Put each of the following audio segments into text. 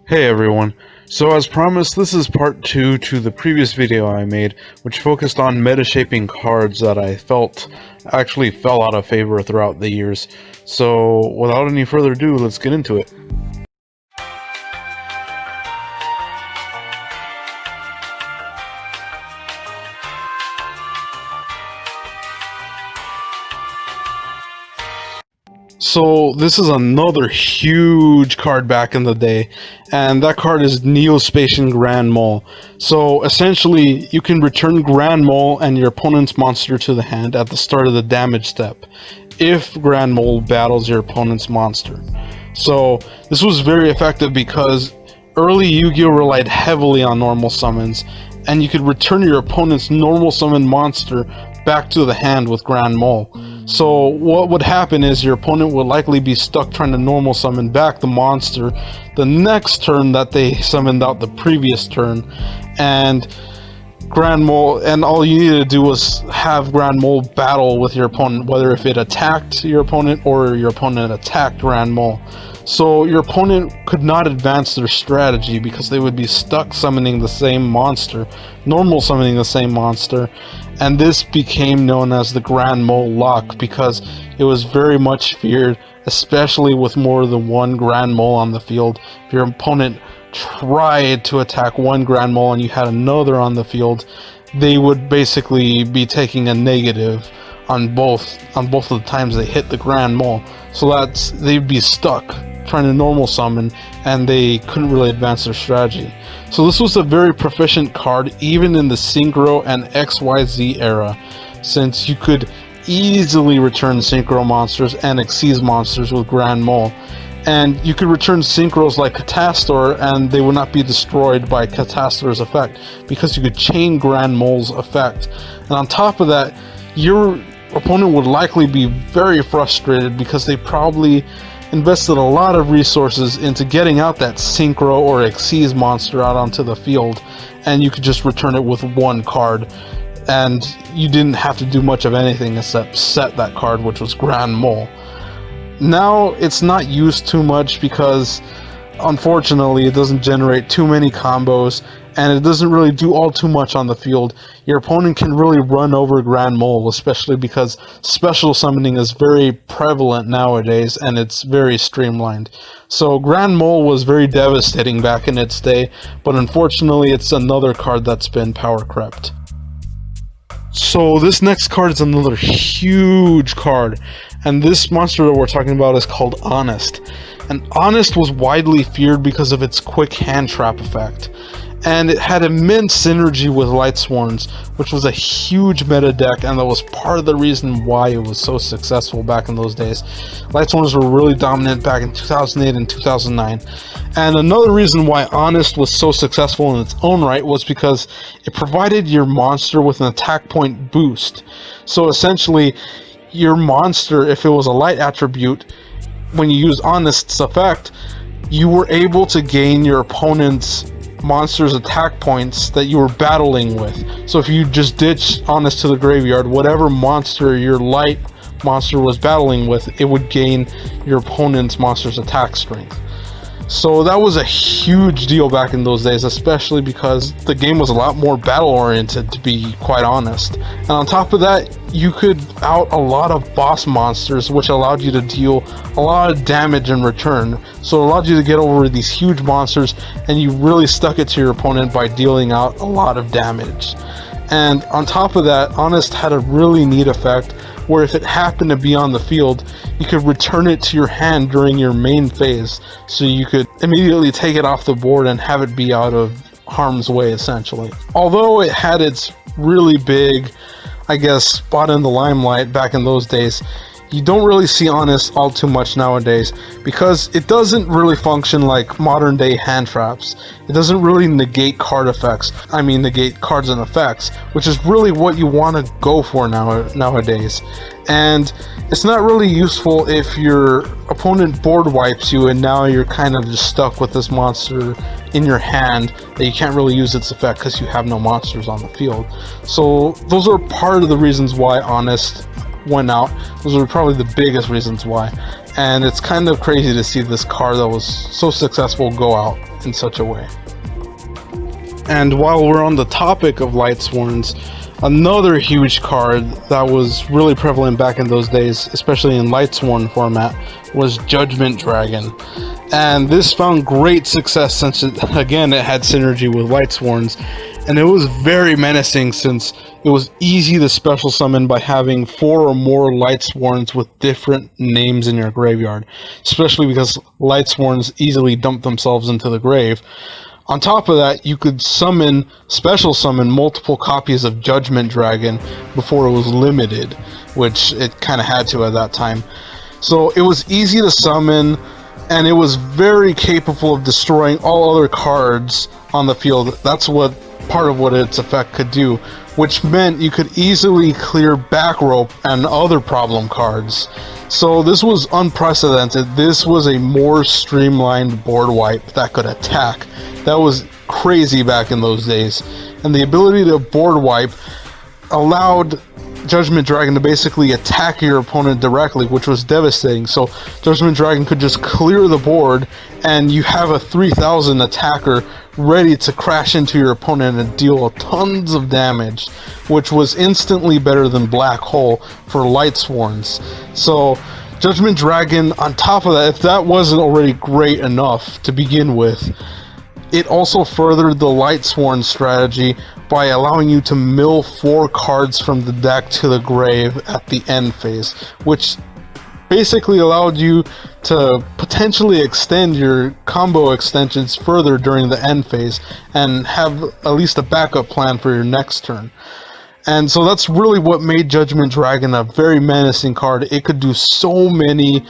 Hey everyone, so as promised, this is part 2 to the previous video I made, which focused on meta-shaping cards that I felt actually fell out of favor throughout the years. So without any further ado, let's get into it. So this is another huge card back in the day, and that card is Neo-Spacian Grand Mole. So essentially, you can return Grand Mole and your opponent's monster to the hand at the start of the damage step, if Grand Mole battles your opponent's monster. So this was very effective because early Yu-Gi-Oh! Relied heavily on normal summons, and you could return your opponent's normal summon monster back to the hand with Grand Mole. So what would happen is your opponent would likely be stuck trying to normal summon back the monster the next turn that they summoned out the previous turn, and Grand Mole, and all you needed to do was have Grand Mole battle with your opponent, whether if it attacked your opponent or your opponent attacked Grand Mole. So your opponent could not advance their strategy because they would be stuck summoning the same monster, normal summoning the same monster, and this became known as the Grand Mole lock because it was very much feared, especially with more than one Grand Mole on the field. If your opponent tried to attack one Grand Mole and you had another on the field, they would basically be taking a negative on both of the times they hit the Grand Mole. So they'd be stuck trying to normal summon, and they couldn't really advance their strategy. So this was a very proficient card even in the Synchro and XYZ era, since you could easily return Synchro monsters and Xyz monsters with Grand Mole. And you could return Synchros like Catastor and they would not be destroyed by Catastor's effect because you could chain Grand Mole's effect. And on top of that, your opponent would likely be very frustrated because they probably invested a lot of resources into getting out that Synchro or Xyz monster out onto the field, and you could just return it with one card, and you didn't have to do much of anything except set that card, which was Grand Mole. Now it's not used too much because unfortunately it doesn't generate too many combos, and it doesn't really do all too much on the field. Your opponent can really run over Grand Mole, especially because special summoning is very prevalent nowadays and it's very streamlined. So Grand Mole was very devastating back in its day, but unfortunately it's another card that's been power crept. So this next card is another huge card, and this monster that we're talking about is called Honest. And Honest was widely feared because of its quick hand trap effect, and it had immense synergy with Lightsworns, which was a huge meta deck, and that was part of the reason why it was so successful back in those days. Lightsworns were really dominant back in 2008 and 2009, and another reason why Honest was so successful in its own right was because it provided your monster with an attack point boost. So essentially, your monster, if it was a light attribute, when you use Honest's effect, you were able to gain your opponent's monster's attack points that you were battling with. So if you just ditch Honest to the graveyard, whatever monster your light monster was battling with, it would gain your opponent's monster's attack strength. So that was a huge deal back in those days, especially because the game was a lot more battle oriented, to be quite honest. And on top of that, you could out a lot of boss monsters, which allowed you to deal a lot of damage in return. So it allowed you to get over these huge monsters, and you really stuck it to your opponent by dealing out a lot of damage. And on top of that, Honest had a really neat effect where if it happened to be on the field, you could return it to your hand during your main phase, so you could immediately take it off the board and have it be out of harm's way, essentially. Although it had its really big, I guess, spot in the limelight back in those days, you don't really see Honest all too much nowadays because it doesn't really function like modern day hand traps. It doesn't really negate card effects. I mean, negate cards and effects, which is really what you want to go for nowadays. And it's not really useful if your opponent board wipes you and now you're kind of just stuck with this monster in your hand that you can't really use its effect because you have no monsters on the field. So those are part of the reasons why Honest went out. Those are probably the biggest reasons why. and it's kind of crazy to see this card that was so successful go out in such a way. And while we're on the topic of Lightsworns, another huge card that was really prevalent back in those days, especially in Lightsworn format, was Judgement Dragon. And this found great success since it had synergy with Lightsworns, and it was very menacing since it was easy to special summon by having 4 or more Lightsworns with different names in your graveyard, especially because Lightsworns easily dump themselves into the grave. On top of that, you could special summon multiple copies of Judgement Dragon before it was limited, which it kind of had to at that time. So it was easy to summon, and it was very capable of destroying all other cards on the field. That's what part of what its effect could do, which meant you could easily clear back rope and other problem cards. So this was unprecedented. This was a more streamlined board wipe that could attack. That was crazy back in those days. And the ability to board wipe allowed Judgement Dragon to basically attack your opponent directly, which was devastating. So Judgement Dragon could just clear the board, and you have a 3000 attacker ready to crash into your opponent and deal tons of damage, which was instantly better than Black Hole for Lightsworns. So Judgement Dragon, on top of that, if that wasn't already great enough to begin with, it also furthered the Lightsworn strategy by allowing you to mill 4 cards from the deck to the grave at the end phase, which basically allowed you to potentially extend your combo extensions further during the end phase and have at least a backup plan for your next turn. And so that's really what made Judgement Dragon a very menacing card. It could do so many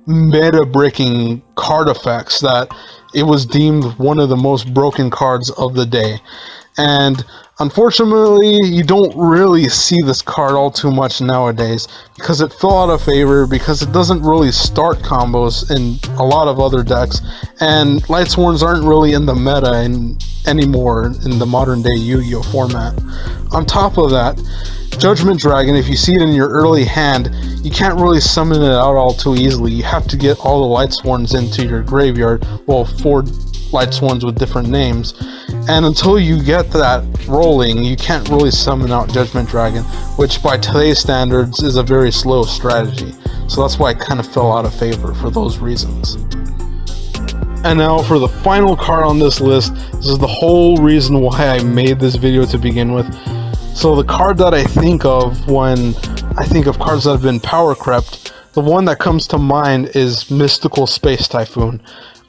meta-breaking card effects that it was deemed one of the most broken cards of the day. And unfortunately, you don't really see this card all too much nowadays because it fell out of favor, because it doesn't really start combos in a lot of other decks, and Lightsworns aren't really in the meta anymore in the modern day Yu-Gi-Oh format. On top of that, Judgement Dragon, if you see it in your early hand, you can't really summon it out all too easily. You have to get all the Lightsworns into your graveyard, well, 4 Lightsworns with different names, and until you get that rolling, you can't really summon out Judgement Dragon, which by today's standards is a very slow strategy. So that's why it kind of fell out of favor for those reasons. And now for the final card on this list. This is the whole reason why I made this video to begin with. So the card that I think of when I think of cards that have been power crept, the one that comes to mind is Mystical Space Typhoon,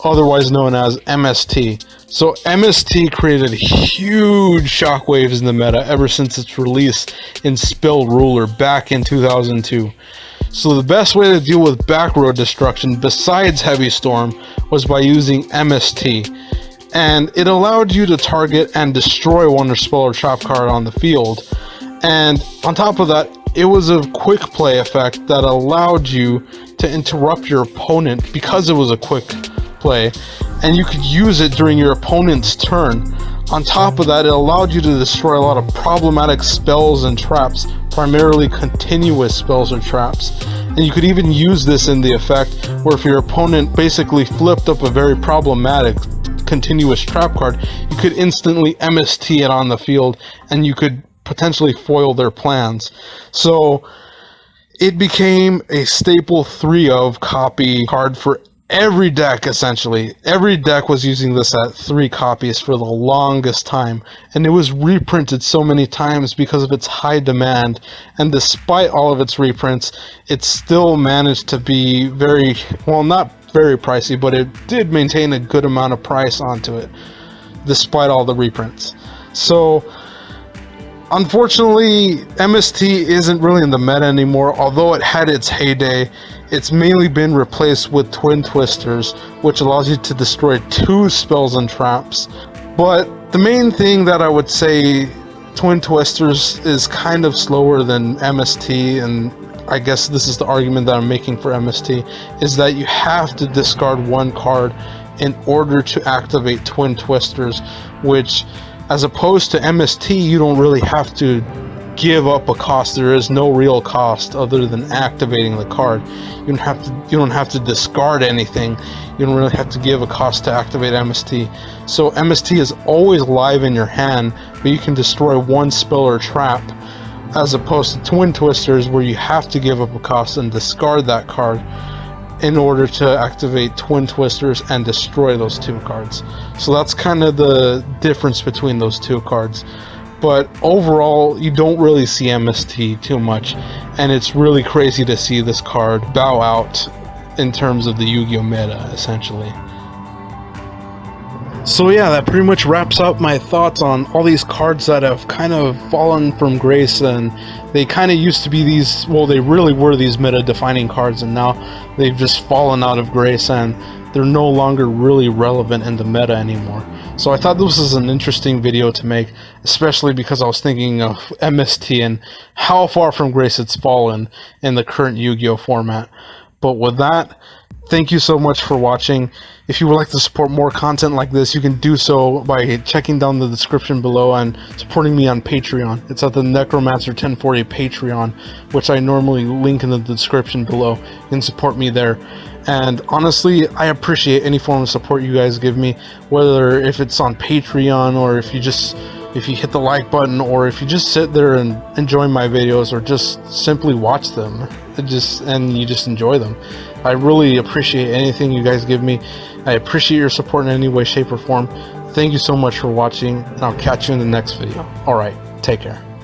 otherwise known as MST. So MST created huge shockwaves in the meta ever since its release in Spell Ruler back in 2002. So the best way to deal with back row destruction besides Heavy Storm was by using MST. And it allowed you to target and destroy one spell or trap card on the field. And on top of that, it was a quick play effect that allowed you to interrupt your opponent because it was a quick play, and you could use it during your opponent's turn. On top of that, it allowed you to destroy a lot of problematic spells and traps, primarily continuous spells or traps. And you could even use this in the effect where if your opponent basically flipped up a very problematic continuous trap card, you could instantly MST it on the field and you could potentially foil their plans. So it became a staple 3-of copy card for every deck, essentially. Every deck was using this at 3 copies for the longest time, and it was reprinted so many times because of its high demand, and despite all of its reprints, it still managed to be very, well, not very pricey, but it did maintain a good amount of price onto it, despite all the reprints. So unfortunately, MST isn't really in the meta anymore. Although it had its heyday, it's mainly been replaced with Twin Twisters, which allows you to destroy 2 spells and traps. But the main thing that I would say, Twin Twisters is kind of slower than MST, and I guess this is the argument that I'm making for MST, is that you have to discard 1 card in order to activate Twin Twisters, which, as opposed to MST, you don't really have to give up a cost. There is no real cost other than activating the card. You don't have to discard anything. You don't really have to give a cost to activate MST. So MST is always live in your hand, but you can destroy one spell or trap, as opposed to Twin Twisters where you have to give up a cost and discard that card in order to activate Twin Twisters and destroy those two cards. So that's kind of the difference between those two cards. But overall, you don't really see MST too much, and it's really crazy to see this card bow out in terms of the Yu-Gi-Oh! Meta, essentially. So yeah, that pretty much wraps up my thoughts on all these cards that have kind of fallen from grace, and they kind of used to be these, well, they really were these meta-defining cards, and now they've just fallen out of grace, and they're no longer really relevant in the meta anymore. So I thought this was an interesting video to make, especially because I was thinking of MST and how far from grace it's fallen in the current Yu-Gi-Oh! Format. But with that, thank you so much for watching. If you would like to support more content like this, you can do so by checking down the description below and supporting me on Patreon. It's at the Necromancer 1040 Patreon, which I normally link in the description below. You can support me there. And honestly, I appreciate any form of support you guys give me, whether if it's on Patreon, or if you hit the like button, or if you just sit there and enjoy my videos, or just simply watch them and you just enjoy them. I really appreciate anything you guys give me. I appreciate your support in any way, shape, or form. Thank you so much for watching, and I'll catch you in the next video. Alright, take care.